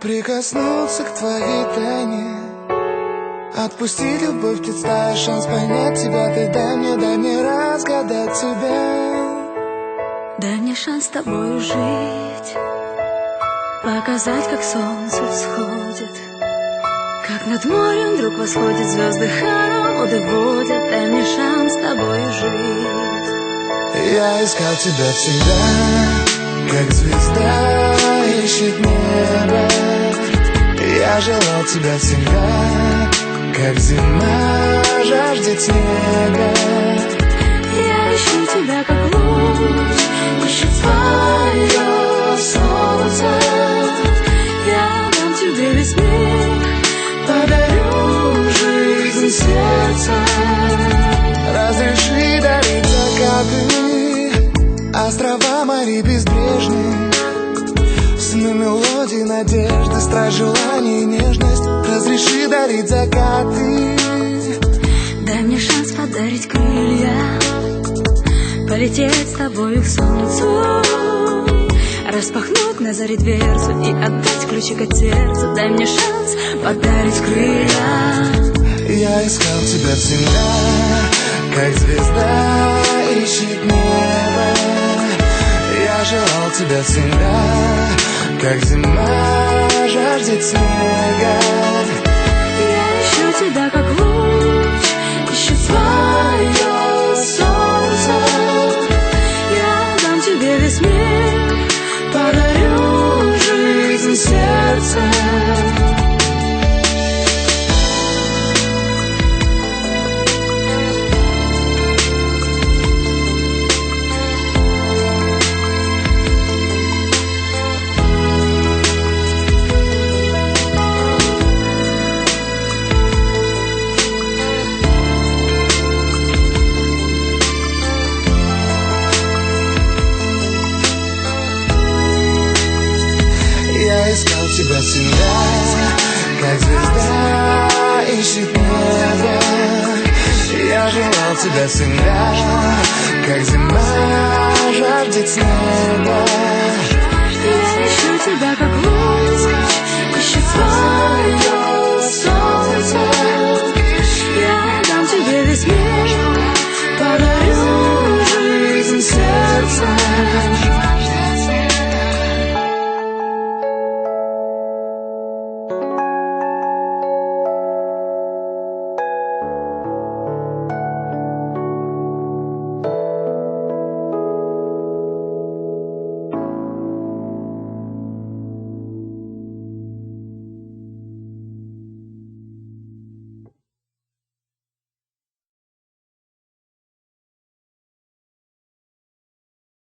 Прикоснуться к твоей тайне, отпустить любовь, представить шанс понять тебя. Ты дай мне разгадать тебя. Дай мне шанс с тобою жить, показать, как солнце всходит, как над морем вдруг восходит, звезды хороводы водят. Дай мне шанс с тобою жить. Я искал тебя всегда, как звезда ищет небо. Я желал тебя всегда, как зима жаждет снега. Я ищу тебя, как луч ищет свое солнце. Я дам тебе весь мир, подарю жизнь сердца. Разреши дарить закаты, острова, моря безбрежные, сны, мелодии, надежды, страсть, желание и нежность. Разреши дарить закаты. Дай мне шанс подарить крылья, полететь с тобою к солнцу, распахнуть на заре дверцу и отдать ключик от сердца. Дай мне шанс подарить крылья. Я искал тебя всегда, как звезда ищет небо. Я желал тебя всегда, как зима жаждет снега. Я ищу тебя, как луч ищет свое солнце. Я дам тебе весь мир, подарю жизнь сердца. Я искал тебя всегда, как звезда ищет небо. Я желал тебя всегда, как зима жаждет снега. Я ищу тебя, как